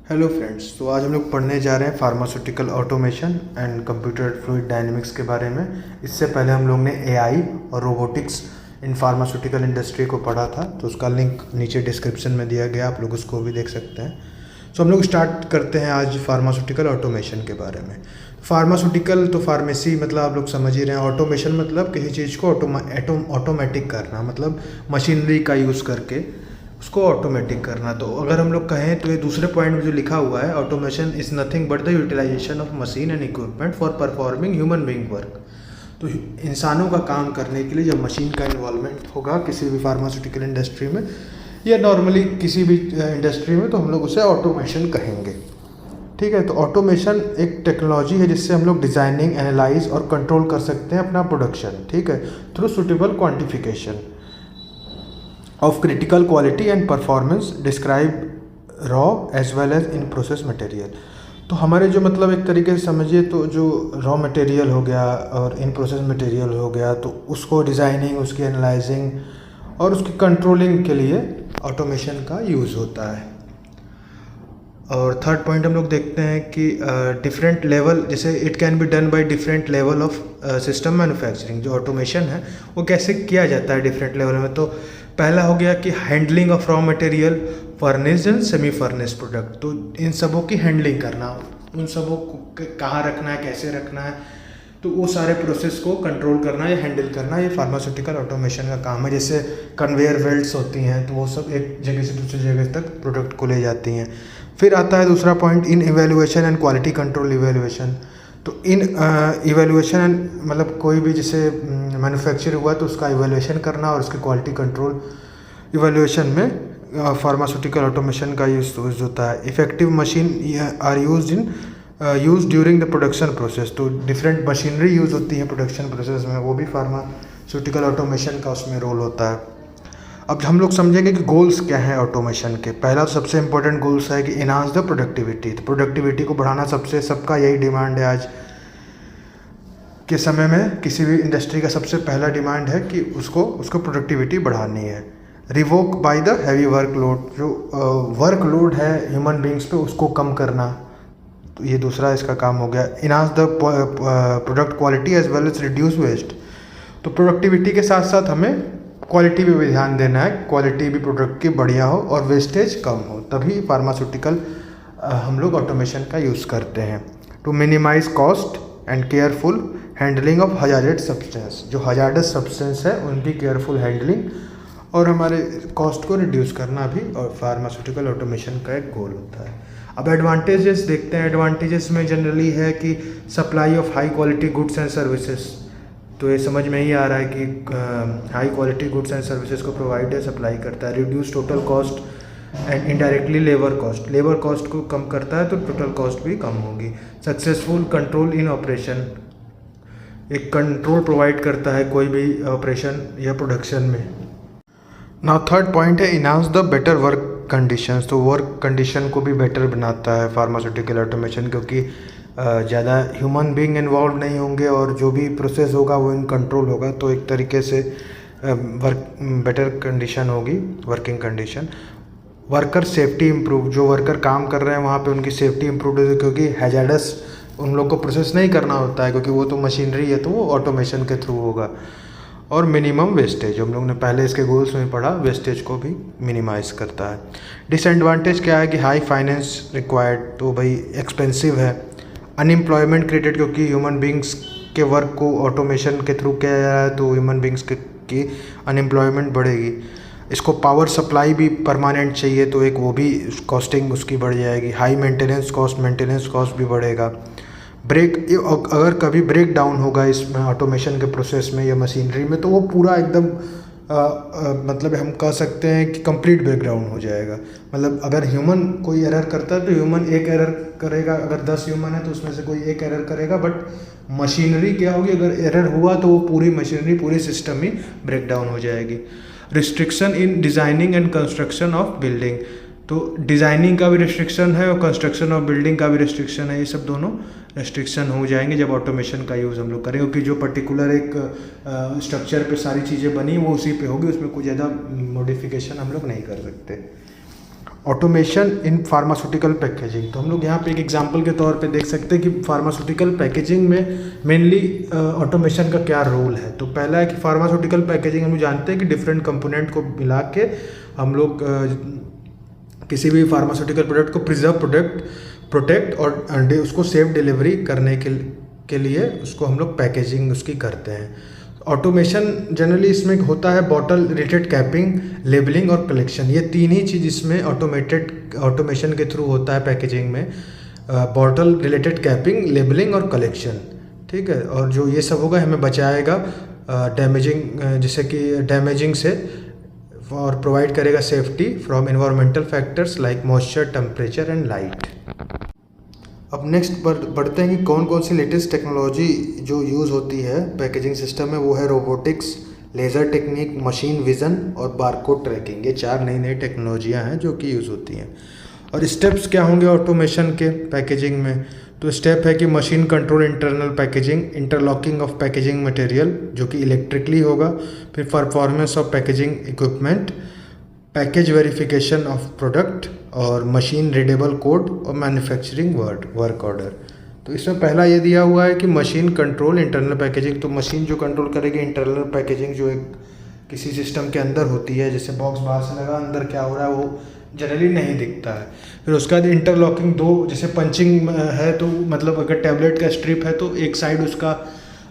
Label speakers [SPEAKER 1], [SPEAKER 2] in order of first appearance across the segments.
[SPEAKER 1] Hello friends, तो आज हम लोग पढ़ने जा रहे हैं pharmaceutical automation and computer fluid dynamics के बारे में। इससे पहले हम लोग ने एआई और रोबोटिक्स इन फार्मास्यूटिकल इंडस्ट्री को पढ़ा था, तो उसका लिंक नीचे डिस्क्रिप्शन में दिया गया, आप लोग उसको भी देख सकते हैं। तो हम लोग स्टार्ट करते हैं आज फार्मास्यूटिकल ऑटोमेशन के बारे में। फार्मास्यूटिकल तो फार्मेसी मतलब आप लोग समझ ही रहे हैं। ऑटोमेशन मतलब किसी चीज़ को ऑटोमेटिक करना, मतलब मशीनरी का यूज़ करके उसको ऑटोमेटिक करना। तो अगर हम लोग कहें तो ये दूसरे पॉइंट में जो लिखा हुआ है, automation is nothing but the utilisation of machine and equipment for performing human being work. तो इंसानों का काम करने के लिए जब मशीन का इन्वॉल्वमेंट होगा किसी भी फार्मास्यूटिकल इंडस्ट्री में या नॉर्मली किसी भी इंडस्ट्री में, तो हम लोग उसे ऑटोमेशन कहेंगे। ठीक है, तो ऑटोमेशन एक टेक्नोलॉजी है जिससे हम लोग डिज़ाइनिंग, एनालाइज और कंट्रोल कर सकते हैं अपना प्रोडक्शन, ठीक है, through suitable quantification of critical quality and performance describe raw as well as in process material। तो हमारे जो मतलब एक तरीके से समझिए तो जो रॉ मटेरियल हो गया और इन प्रोसेस मटेरियल हो गया, तो उसको डिज़ाइनिंग, उसकी एनालाइजिंग और उसकी कंट्रोलिंग के लिए ऑटोमेशन का यूज़ होता है। और थर्ड पॉइंट हम लोग देखते हैं कि डिफरेंट लेवल, जैसे it can be done by different level of system manufacturing. जो ऑटोमेशन है वो कैसे किया जाता है डिफरेंट लेवल में, तो पहला हो गया कि handling of raw material, furnished and semi furnished product. तो इन सबों की हैंडलिंग करना, उन सबों को कहाँ रखना है, कैसे रखना है, तो वो सारे प्रोसेस को कंट्रोल करना या हैंडल करना, ये फार्मास्यूटिकल ऑटोमेशन का काम है। जैसे कन्वेयर बेल्ट्स होती हैं, तो वो सब एक जगह से दूसरी जगह तक प्रोडक्ट को ले जाती हैं। फिर आता है दूसरा point, in evaluation and quality control evaluation. तो इन इवेल्युएशन एंड मतलब कोई भी जैसे मैन्युफैक्चर हुआ तो उसका इवेल्युएशन करना और उसकी क्वालिटी कंट्रोल इवेल्युएशन में फार्मास्यूटिकल ऑटोमेशन का यूज़ होता है। Effective machine are use during the production process. तो डिफरेंट मशीनरी यूज़ होती है प्रोडक्शन प्रोसेस में, वो भी फार्मास्यूटिकल ऑटोमेशन का उसमें रोल होता है। अब हम लोग समझेंगे कि गोल्स क्या हैं ऑटोमेशन के। पहला तो सबसे इंपॉर्टेंट गोल्स है कि इनहांस द प्रोडक्टिविटी। तो प्रोडक्टिविटी को बढ़ाना सबका यही डिमांड है आज के समय में। किसी भी इंडस्ट्री का सबसे पहला डिमांड है कि उसको प्रोडक्टिविटी बढ़ानी है। Revoke by the heavy workload, जो वर्कलोड है ह्यूमन बींग्स पे उसको कम करना, तो ये दूसरा इसका काम हो गया। Enhance the product quality as well as reduce waste. तो प्रोडक्टिविटी के साथ साथ हमें क्वालिटी पे भी ध्यान देना है, क्वालिटी भी प्रोडक्ट की बढ़िया हो और वेस्टेज कम हो, तभी फार्मास्यूटिकल हम लोग ऑटोमेशन का यूज़ करते हैं। To minimise cost and careful handling of hazarded substance. जो हजार्डस सब्सटेंस है उनकी केयरफुल हैंडलिंग और हमारे कॉस्ट को रिड्यूस करना भी और फार्मास्यूटिकल ऑटोमेशन का एक गोल होता है। अब एडवांटेजेस देखते हैं। एडवांटेजेस में जनरली है कि supply of high quality goods and services. तो ये समझ में ही आ रहा है कि high quality goods and services को प्रोवाइड है, सप्लाई करता है। Reduce total cost and indirectly labour cost. Labour cost को कम करता है तो टोटल कॉस्ट भी कम होगी। सक्सेसफुल कंट्रोल इन ऑपरेशन, एक कंट्रोल प्रोवाइड करता है कोई भी ऑपरेशन या प्रोडक्शन में। नाउ थर्ड पॉइंट है enhance the better work conditions. तो वर्क कंडीशन को भी बेटर बनाता है फार्मास्यूटिकल ऑटोमेशन, क्योंकि ज़्यादा ह्यूमन बीइंग इन्वॉल्व नहीं होंगे और जो भी प्रोसेस होगा वो इन कंट्रोल होगा, तो एक तरीके से बेटर कंडीशन होगी, working condition. Worker safety improve. जो वर्कर काम कर रहे हैं वहाँ पे उनकी सेफ्टी इम्प्रूव होगी, क्योंकि हैजार्डस उन लोग को प्रोसेस नहीं करना होता है, क्योंकि वो तो मशीनरी है, तो वो ऑटोमेशन के थ्रू होगा। और मिनिमम वेस्टेज, हम लोग ने पहले इसके गोल्स में पढ़ा, वेस्टेज को भी मिनिमाइज करता है। डिसएडवांटेज क्या है कि हाई फाइनेंस रिक्वायर्ड, तो भाई एक्सपेंसिव है। अनएम्प्लॉयमेंट क्रिएटेड, क्योंकि ह्यूमन बींग्स के वर्क को ऑटोमेशन के थ्रू किया जा रहा है, तो ह्यूमन बींग्स की अनएम्प्लॉयमेंट बढ़ेगी। इसको पावर सप्लाई भी परमानेंट चाहिए, तो एक वो भी कॉस्टिंग उसकी बढ़ जाएगी। हाई मेंटेनेंस कॉस्ट भी बढ़ेगा। अगर कभी ब्रेक डाउन होगा इसमें ऑटोमेशन के प्रोसेस में या मशीनरी में, तो वो पूरा एकदम मतलब हम कह सकते हैं कि कंप्लीट ब्रेकडाउन हो जाएगा। मतलब अगर ह्यूमन कोई एरर करता है तो ह्यूमन एक एरर करेगा, अगर 10 ह्यूमन है तो उसमें से कोई एक एरर करेगा, बट मशीनरी क्या होगी, अगर एरर हुआ तो वो पूरी मशीनरी, पूरी सिस्टम ही ब्रेकडाउन हो जाएगी। Restriction in designing and construction of building. तो डिज़ाइनिंग का भी रिस्ट्रिक्शन है और कंस्ट्रक्शन ऑफ बिल्डिंग का भी रिस्ट्रिक्शन है। ये सब दोनों रिस्ट्रिक्शन हो जाएंगे जब ऑटोमेशन का यूज़ हम लोग करें, क्योंकि जो पर्टिकुलर एक स्ट्रक्चर पे सारी चीज़ें बनी वो उसी पे होगी, उसमें कोई ज़्यादा मॉडिफिकेशन हम लोग नहीं कर सकते। Automation in pharmaceutical packaging. तो हम लोग यहाँ पे एक एग्जांपल के तौर पे देख सकते हैं कि फार्मास्यूटिकल पैकेजिंग में मेनली ऑटोमेशन का क्या रोल है। तो पहला है कि फार्मास्यूटिकल पैकेजिंग हम लोग जानते हैं कि डिफरेंट कंपोनेंट को मिला के हम लोग किसी भी फार्मास्यूटिकल प्रोडक्ट को प्रोटेक्ट और उसको सेफ डिलीवरी करने के लिए उसको हम लोग पैकेजिंग उसकी करते हैं। ऑटोमेशन जनरली इसमें होता है बॉटल रिलेटेड कैपिंग, लेबलिंग और कलेक्शन। ये तीन ही चीज़ इसमें ऑटोमेशन के थ्रू होता है पैकेजिंग में, बॉटल रिलेटेड कैपिंग, लेबलिंग और कलेक्शन। ठीक है, और जो ये सब होगा हमें बचाएगा डैमेजिंग से और प्रोवाइड करेगा safety from environmental factors like moisture, temperature and light. अब नेक्स्ट बढ़ते हैं कि कौन कौन सी लेटेस्ट टेक्नोलॉजी जो यूज़ होती है पैकेजिंग सिस्टम में। वो है robotics, laser technique, machine vision और बारकोड ट्रैकिंग। ये 4 नई टेक्नोलॉजियाँ हैं जो कि यूज़ होती हैं। और स्टेप्स क्या होंगे ऑटोमेशन के पैकेजिंग में? तो स्टेप है कि machine control internal packaging, interlocking of packaging material जो कि इलेक्ट्रिकली होगा, फिर performance of packaging equipment, package verification of product और मशीन रीडेबल कोड और मैन्युफैक्चरिंग वर्क ऑर्डर। तो इसमें पहला ये दिया हुआ है कि मशीन कंट्रोल इंटरनल पैकेजिंग। तो मशीन जो कंट्रोल करेगी इंटरनल पैकेजिंग जो एक किसी सिस्टम के अंदर होती है, जैसे बॉक्स बाहर से लगा, अंदर क्या हो रहा है वो जनरली नहीं दिखता है। फिर उसके बाद इंटरलॉकिंग, जैसे पंचिंग है तो मतलब अगर टैबलेट का स्ट्रिप है तो एक साइड उसका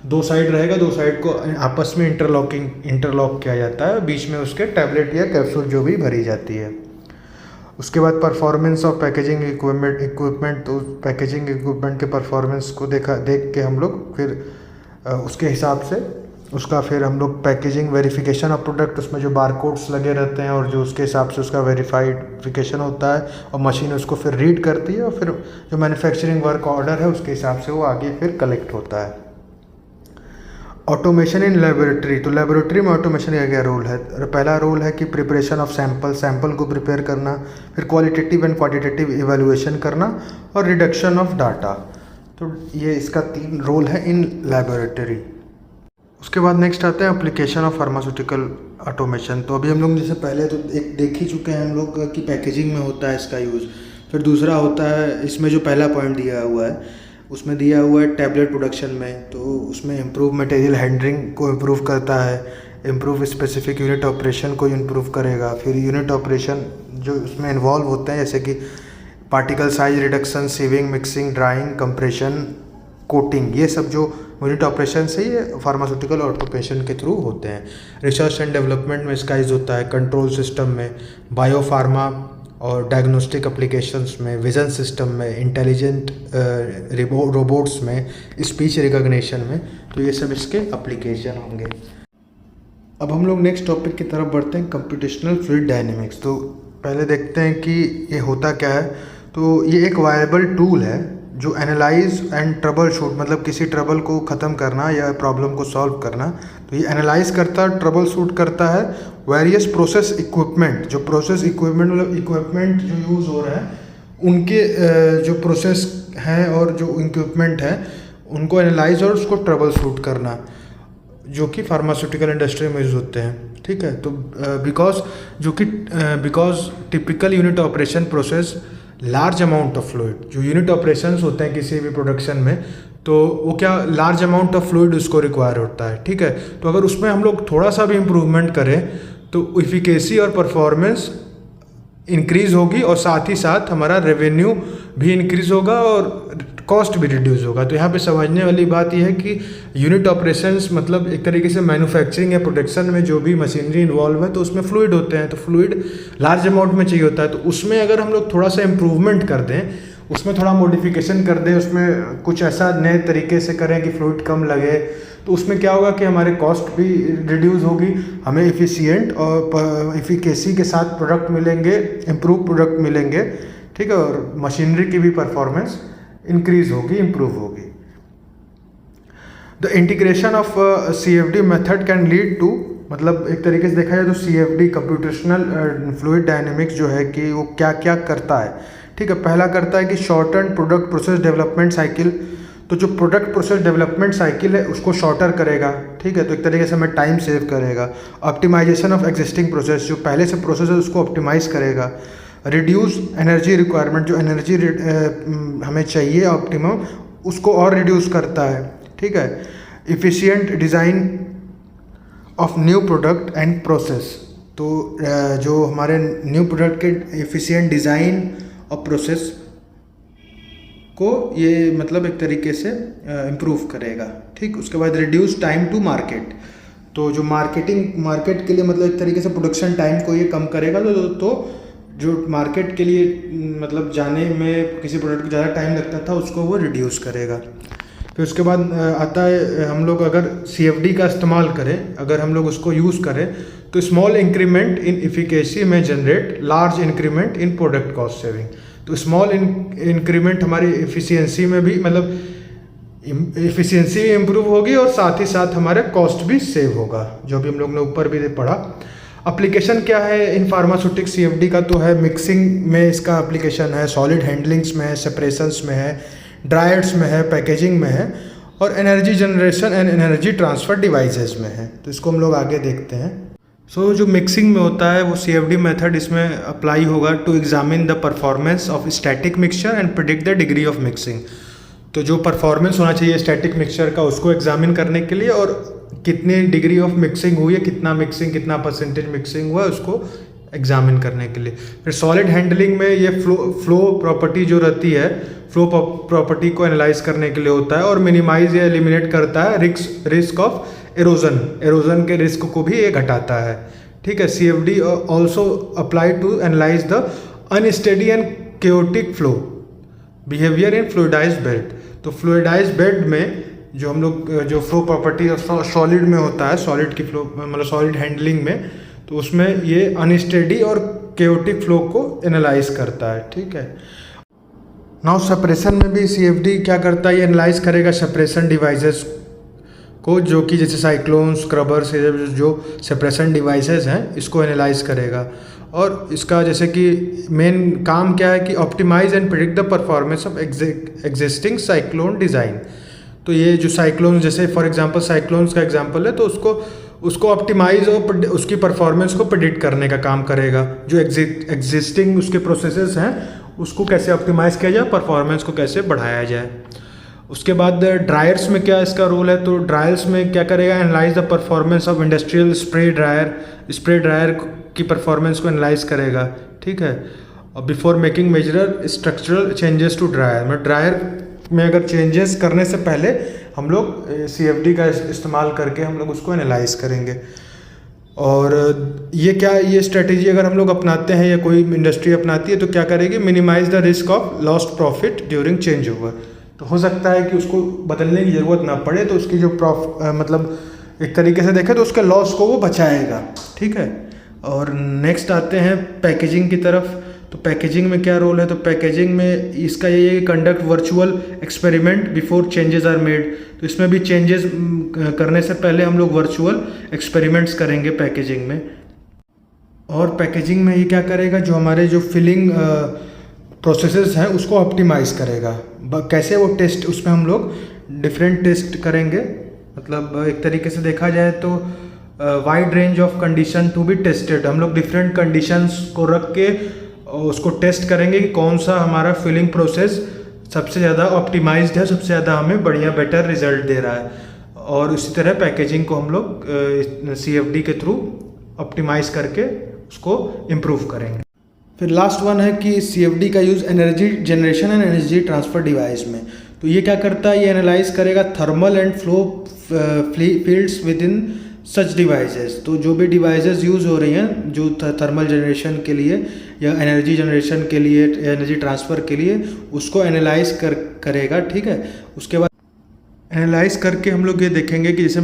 [SPEAKER 1] 2 साइड रहेगा, 2 साइड को आपस में इंटरलॉक किया जाता है, बीच में उसके टैबलेट या कैप्सूल जो भी भरी जाती है। उसके बाद परफॉर्मेंस ऑफ पैकेजिंग इक्विपमेंट। तो पैकेजिंग इक्विपमेंट के परफॉर्मेंस को देख के हम लोग फिर उसके हिसाब से उसका फिर हम लोग पैकेजिंग वेरिफिकेशन ऑफ प्रोडक्ट, उसमें जो बारकोड्स लगे रहते हैं और जो उसके हिसाब से उसका वेरिफिकेशन होता है और मशीन उसको फिर रीड करती है और फिर जो मैन्युफैक्चरिंग वर्क ऑर्डर है उसके हिसाब से वो आगे फिर कलेक्ट होता है। Automation in laboratory. तो लेबोरेटरी में ऑटोमेशन का क्या रोल है? पहला रोल है कि प्रिपरेशन ऑफ सैंपल को प्रिपेयर करना, फिर क्वालिटेटिव एंड क्वांटिटेटिव इवैल्यूएशन करना और रिडक्शन ऑफ डाटा। तो ये इसका 3 रोल है इन लेबोरेटरी। उसके बाद नेक्स्ट आते हैं एप्लीकेशन ऑफ फार्मास्यूटिकल ऑटोमेशन। तो अभी हम लोग जैसे पहले तो एक देख ही चुके हैं हम लोग कि पैकेजिंग में होता है इसका यूज़। फिर दूसरा होता है इसमें जो पहला पॉइंट दिया हुआ है उसमें दिया हुआ है टैबलेट प्रोडक्शन में। तो उसमें इम्प्रूव मटेरियल हैंडलिंग को इम्प्रूव करता है, इम्प्रूव स्पेसिफिक यूनिट ऑपरेशन को इम्प्रूव करेगा। फिर यूनिट ऑपरेशन जो उसमें इन्वॉल्व होते हैं जैसे कि particle size reduction, sieving, mixing, drying, compression, coating, ये सब जो यूनिट ऑपरेशन से ये फार्मास्यूटिकल ऑटोमेशन के थ्रू होते हैं। रिसर्च एंड डेवलपमेंट में इसका यूज़ होता है, कंट्रोल सिस्टम में, बायोफार्मा और डायग्नोस्टिक एप्लीकेशंस में, विज़न सिस्टम में, इंटेलिजेंट रोबोट्स में, स्पीच रिकॉग्निशन में। तो ये सब इसके एप्लीकेशन होंगे। अब हम लोग नेक्स्ट टॉपिक की तरफ बढ़ते हैं, कंप्यूटेशनल फ्लूइड डायनेमिक्स। तो पहले देखते हैं कि ये होता क्या है। तो ये एक वायबल टूल है जो एनालाइज एंड ट्रबल शूट, मतलब किसी ट्रबल को ख़त्म करना या प्रॉब्लम को सॉल्व करना। तो ये एनालाइज करता है, ट्रबल शूट करता है वेरियस प्रोसेस इक्विपमेंट। जो प्रोसेस इक्विपमेंट मतलब इक्विपमेंट जो यूज़ हो रहे हैं उनके जो प्रोसेस हैं और जो इक्विपमेंट हैं उनको एनालाइज और उसको ट्रबल शूट करना, जो कि फार्मास्यूटिकल इंडस्ट्री में यूज़ होते हैं। ठीक है, तो because typical unit operation process large amount of fluid. जो यूनिट ऑपरेशंस होते हैं किसी भी प्रोडक्शन में तो वो क्या लार्ज अमाउंट ऑफ फ्लूइड उसको रिक्वायर होता है। ठीक है, तो अगर उसमें हम लोग थोड़ा सा भी इम्प्रूवमेंट करें तो इफिकेसी और परफॉर्मेंस इंक्रीज़ होगी और साथ ही साथ हमारा रेवेन्यू भी इंक्रीज़ होगा और कॉस्ट भी रिड्यूस होगा। तो यहाँ पे समझने वाली बात यह है कि यूनिट ऑपरेशंस मतलब एक तरीके से मैन्युफैक्चरिंग या प्रोडक्शन में जो भी मशीनरी इन्वॉल्व है तो उसमें फ्लूइड होते हैं, तो फ्लूइड लार्ज अमाउंट में चाहिए होता है। तो उसमें अगर हम लोग थोड़ा सा इम्प्रूवमेंट कर दें, उसमें थोड़ा मॉडिफिकेशन कर दें, उसमें कुछ ऐसा नए तरीके से करें कि फ्लूइड कम लगे, तो उसमें क्या होगा कि हमारे कॉस्ट भी रिड्यूस होगी, हमें एफिशिएंट और एफिकेसी के साथ प्रोडक्ट मिलेंगे, इम्प्रूव प्रोडक्ट मिलेंगे। ठीक है, और मशीनरी की भी परफॉर्मेंस इंक्रीज होगी, इम्प्रूव होगी। The integration of CFD method can lead to, मतलब एक तरीके से देखा जाए तो CFD कंप्यूटेशनल फ्लूइड डायनेमिक्स जो है कि वो क्या क्या करता है। ठीक है, पहला करता है कि shorten product process development cycle. तो जो प्रोडक्ट प्रोसेस डेवलपमेंट साइकिल है उसको शॉर्टर करेगा। ठीक है, तो एक तरीके से हमें टाइम सेव करेगा। ऑप्टिमाइजेशन ऑफ एग्जिस्टिंग प्रोसेस, जो पहले से प्रोसेस है उसको ऑप्टिमाइज़ करेगा। रिड्यूस एनर्जी रिक्वायरमेंट, जो एनर्जी हमें चाहिए ऑप्टिमम, उसको और रिड्यूस करता है, ठीक है। Efficient design of new product and process, तो जो हमारे न्यू प्रोडक्ट के एफिशिएंट डिज़ाइन और प्रोसेस को ये मतलब एक तरीके से इम्प्रूव करेगा, ठीक। उसके बाद रिड्यूस टाइम टू मार्केट, तो जो मार्केट के लिए मतलब एक तरीके से प्रोडक्शन टाइम को ये कम करेगा, तो जो मार्केट के लिए मतलब जाने में किसी प्रोडक्ट को ज़्यादा टाइम लगता था उसको वो रिड्यूस करेगा। फिर उसके बाद आता है हम लोग अगर CFD का इस्तेमाल करें, अगर हम लोग उसको यूज़ करें तो स्मॉल इंक्रीमेंट इन इफिकेसी में generate large increment in product cost saving. तो स्मॉल इंक्रीमेंट हमारी एफिशिएंसी में भी मतलब एफिशिएंसी भी इम्प्रूव होगी और साथ ही साथ हमारे कॉस्ट भी सेव होगा, जो भी हम लोग ने ऊपर भी पढ़ा। एप्लीकेशन क्या है इन फार्मास्यूटिक CFD का, तो है मिक्सिंग में इसका एप्लीकेशन है, सॉलिड हैंडलिंग्स में है, सेपरेशंस में है, ड्रायर्स में है, पैकेजिंग में है, और energy generation and energy transfer devices में है। तो इसको हम लोग आगे देखते हैं। जो मिक्सिंग में होता है वो CFD मेथड इसमें अप्लाई होगा to examine the performance of static mixture and predict the degree of mixing. तो जो परफॉर्मेंस होना चाहिए स्टैटिक मिक्सचर का उसको एग्जामिन करने के लिए, और कितनी डिग्री ऑफ मिक्सिंग हुई है, कितना परसेंटेज मिक्सिंग हुआ है उसको एग्जामिन करने के लिए। फिर सॉलिड हैंडलिंग में ये फ्लो प्रॉपर्टी जो रहती है, फ्लो प्रॉपर्टी को एनालाइज करने के लिए होता है, और मिनिमाइज या एलिमिनेट करता है रिस्क ऑफ एरोजन के रिस्क को भी ये घटाता है, ठीक है। CFD also apply to analyse the unsteady and chaotic flow behaviour in fluidised bed. तो फ्लूइडाइज्ड बेड में जो हम लोग जो फ्लो प्रॉपर्टी सॉलिड में होता है, सॉलिड की फ्लो मतलब सॉलिड हैंडलिंग में, तो उसमें ये अनस्टेडी और केओटिक फ्लो को एनालाइज करता है, ठीक है। नाउ सेपरेशन में भी CFD क्या करता है, ये एनालाइज करेगा सेपरेशन डिवाइसेस को, जो कि जैसे साइक्लोन, स्क्रबर्स, जो सेपरेशन डिवाइसेस हैं इसको एनालाइज करेगा। और इसका जैसे कि मेन काम क्या है कि optimise and predict the performance of existing cyclone design. तो ये जो साइक्लोन, जैसे फॉर एग्जांपल साइक्लोन्स का एग्जांपल है, तो उसको ऑप्टिमाइज और उसकी परफॉर्मेंस को प्रिडिक्ट करने का काम करेगा। जो एग्जिस्टिंग उसके प्रोसेसेस हैं उसको कैसे ऑप्टिमाइज किया जाए, परफॉर्मेंस को कैसे बढ़ाया जाए। उसके बाद ड्रायर्स में क्या इसका रोल है, तो ड्रायर्स में क्या करेगा, analyse the performance of industrial spray dryer की परफॉर्मेंस को एनालाइज करेगा, ठीक है। और before making major structural changes to dryer में अगर चेंजेस करने से पहले हम लोग CFD का इस्तेमाल करके हम लोग उसको एनालाइज करेंगे। और ये स्ट्रेटेजी अगर हम लोग अपनाते हैं या कोई इंडस्ट्री अपनाती है तो क्या करेगी, minimise the risk of lost profit during change over. तो हो सकता है कि उसको बदलने की ज़रूरत ना पड़े, तो उसकी जो मतलब एक तरीके से देखें तो उसके लॉस को वो बचाएगा, ठीक है। और नेक्स्ट आते हैं पैकेजिंग की तरफ। तो पैकेजिंग में क्या रोल है, तो पैकेजिंग में इसका ये है conduct virtual experiment before changes are made. तो इसमें भी चेंजेस करने से पहले हम लोग वर्चुअल एक्सपेरिमेंट्स करेंगे पैकेजिंग में। और पैकेजिंग में ये क्या करेगा, जो हमारे जो फिलिंग प्रोसेसेस हैं उसको ऑप्टिमाइज करेगा। कैसे वो टेस्ट, उसमें हम लोग डिफरेंट टेस्ट करेंगे, मतलब एक तरीके से देखा जाए तो wide range of condition to be tested. हम लोग डिफरेंट कंडीशंस को रख के उसको टेस्ट करेंगे कि कौन सा हमारा फिलिंग प्रोसेस सबसे ज़्यादा ऑप्टिमाइज्ड है, सबसे ज़्यादा हमें बढ़िया बेटर रिजल्ट दे रहा है। और उसी तरह पैकेजिंग को हम लोग CFD के थ्रू ऑप्टिमाइज करके उसको इम्प्रूव करेंगे। फिर लास्ट वन है कि CFD का use energy generation and energy transfer device में। तो ये क्या करता है, ये एनालाइज करेगा thermal and flow fields with in such devices. तो जो भी डिवाइसेस यूज़ हो रही हैं जो थर्मल जनरेशन के लिए या एनर्जी जनरेशन के लिए, एनर्जी ट्रांसफ़र के लिए, उसको एनालाइज करेगा, ठीक है। उसके बाद एनालाइज करके हम लोग ये देखेंगे कि जैसे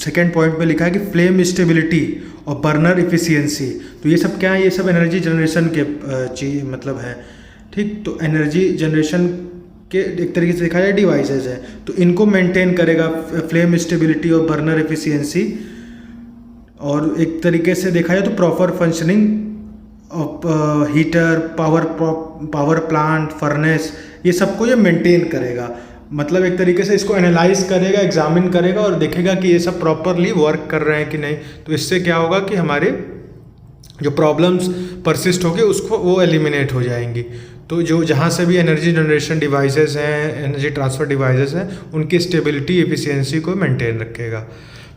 [SPEAKER 1] सेकेंड पॉइंट में लिखा है कि फ्लेम स्टेबिलिटी और बर्नर इफिशियंसी। तो ये सब क्या है, ये सब एनर्जी जनरेशन के चीज मतलब है, ठीक। तो एनर्जी जनरेशन के एक तरीके से देखा जाए डिवाइसेस है, तो इनको मेंटेन करेगा फ्लेम स्टेबिलिटी और बर्नर एफिशिएंसी। और एक तरीके से देखा जाए तो proper functioning of heater, power plant, furnace, ये सबको ये मेंटेन करेगा। मतलब एक तरीके से इसको एनालाइज करेगा, एग्जामिन करेगा और देखेगा कि ये सब प्रॉपरली वर्क कर रहे हैं कि नहीं। तो इससे क्या होगा कि हमारे जो प्रॉब्लम्स परसिस्ट होगी उसको वो एलिमिनेट हो जाएंगी। तो जो जहाँ से भी एनर्जी जनरेशन डिवाइसेस हैं, एनर्जी ट्रांसफ़र डिवाइसेस हैं, उनकी स्टेबिलिटी एफिशिएंसी को मेंटेन रखेगा।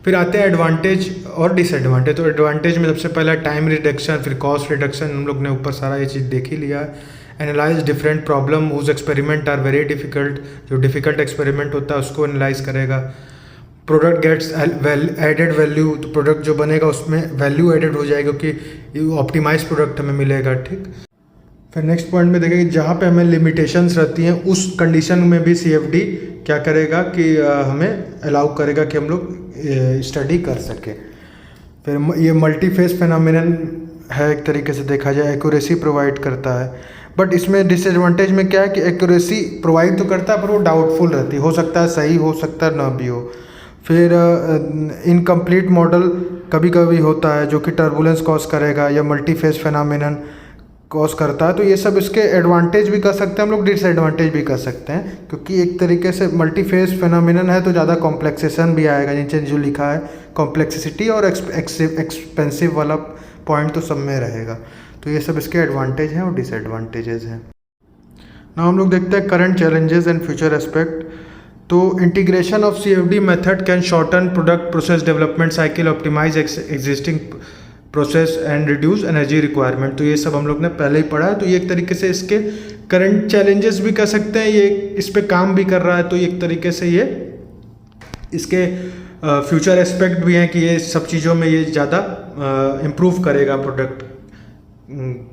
[SPEAKER 1] फिर आते हैं एडवांटेज और डिसएडवांटेज। तो एडवांटेज में सबसे पहला टाइम रिडक्शन, फिर कॉस्ट रिडक्शन, हम लोग ने ऊपर सारा ये चीज़ देख ही लिया है। Analyse different problem whose experiment are very difficult, जो डिफिकल्ट एक्सपेरिमेंट होता है उसको एनालाइज करेगा। प्रोडक्ट गेट्स एडेड वैल्यू, तो प्रोडक्ट जो बनेगा उसमें वैल्यू एडेड हो जाएगा क्योंकि ऑप्टिमाइज प्रोडक्ट हमें मिलेगा। ठीक, फिर नेक्स्ट पॉइंट में देखेंगे जहाँ पे हमें लिमिटेशंस रहती हैं उस कंडीशन में भी CFD क्या करेगा कि हमें अलाउ करेगा कि हम लोग स्टडी कर सकें। फिर ये मल्टी फेज फिनोमिनन है, एक तरीके से देखा जाए एक्यूरेसी प्रोवाइड करता है, बट इसमें डिसएडवांटेज में क्या है कि एक्यूरेसी प्रोवाइड तो करता है पर वो डाउटफुल रहती है, हो सकता है सही हो सकता है ना भी हो। फिर इनकम्प्लीट मॉडल कभी कभी होता है जो कि टर्बुलेंस कॉज करेगा या मल्टी फेज फिनोमिनन कॉज करता है। तो ये सब इसके एडवांटेज भी कर सकते हैं हम लोग, डिसएडवांटेज भी कर सकते हैं, क्योंकि एक तरीके से मल्टी फेज फिनोमिनन है तो ज़्यादा कॉम्प्लेक्सेशन भी आएगा, नीचे जो लिखा है कॉम्प्लेक्सिटी और एक्सपेंसिव वाला पॉइंट तो सब में रहेगा। तो ये सब इसके एडवांटेज हैं और डिसएडवांटेजेस हैं। ना हम लोग देखते हैं current challenges and future aspect. तो integration of CFD method can shorten product process development cycle, optimise existing process and reduce energy requirement. तो ये सब हम लोग ने पहले ही पढ़ा है। तो ये एक तरीके से इसके करंट चैलेंजेस भी कर सकते हैं, ये इस पे काम भी कर रहा है, तो एक तरीके से ये इसके फ्यूचर एस्पेक्ट भी हैं कि ये सब चीज़ों में ये ज़्यादा इम्प्रूव करेगा प्रोडक्ट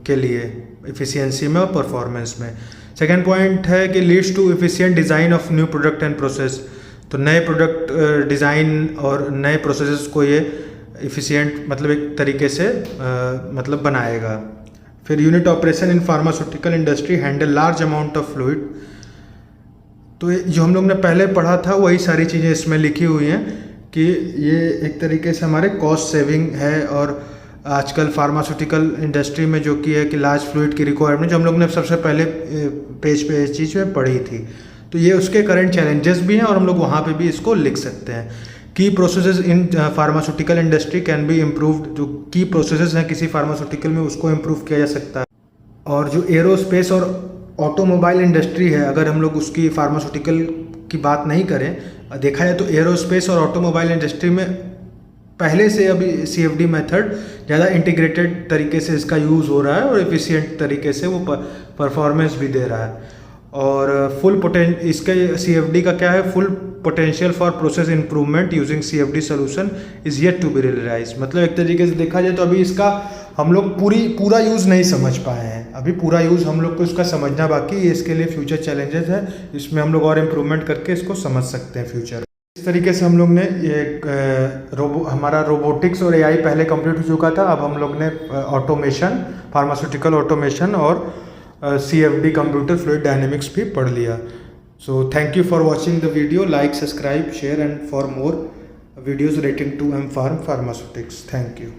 [SPEAKER 1] के लिए एफिशिएंसी में और परफॉर्मेंस में। सेकेंड पॉइंट है कि leads to efficient design of new product and process. तो नए प्रोडक्ट डिज़ाइन और नए प्रोसेसेस को ये एफिशिएंट मतलब एक तरीके से मतलब बनाएगा। फिर unit operation in pharmaceutical industry handle large amount of fluid. तो जो हम लोग ने पहले पढ़ा था वही सारी चीज़ें इसमें लिखी हुई हैं कि ये एक तरीके से हमारे कॉस्ट सेविंग है। और आजकल फार्मास्यूटिकल इंडस्ट्री में जो कि है कि लार्ज फ्लूइड की रिक्वायरमेंट, जो हम लोग ने सबसे पहले पेज पे इस चीज़ में पढ़ी थी, तो ये उसके करंट चैलेंजेस भी हैं और हम लोग वहाँ पे भी इसको लिख सकते हैं। की processes in pharmaceutical industry can be improved. जो की प्रोसेसेस हैं किसी फार्मास्यूटिकल में उसको इम्प्रूव किया जा सकता है। और जो एरोस्पेस और ऑटोमोबाइल इंडस्ट्री है, अगर हम लोग उसकी फार्मास्यूटिकल की बात नहीं करें, देखा जाए तो एरोस्पेस और ऑटोमोबाइल इंडस्ट्री में पहले से अभी CFD मेथड ज़्यादा इंटीग्रेटेड तरीके से इसका यूज़ हो रहा है और एफिशिएंट तरीके से वो परफॉर्मेंस भी दे रहा है। और इसके CFD का क्या है, full potential for process improvement using CFD solution is yet to be realise. मतलब एक तरीके से देखा जाए तो अभी इसका हम लोग पूरा यूज़ नहीं समझ पाए हैं, अभी पूरा यूज़ हम लोग को इसका समझना बाकी है। इसके लिए फ्यूचर चैलेंजेस है, इसमें हम लोग और इम्प्रूवमेंट करके इसको समझ सकते हैं फ्यूचर। इस तरीके से हम लोग ने ये हमारा रोबोटिक्स और AI पहले कंप्लीट हो चुका था। अब हम लोग ने ऑटोमेशन, फार्मास्यूटिकल ऑटोमेशन और CFD कंप्यूटर फ्लूइड डायनेमिक्स भी पढ़ लिया। So thank you for watching the video. Like, subscribe, share, and for more videos relating to M Pharm Pharmaceutics. Thank you.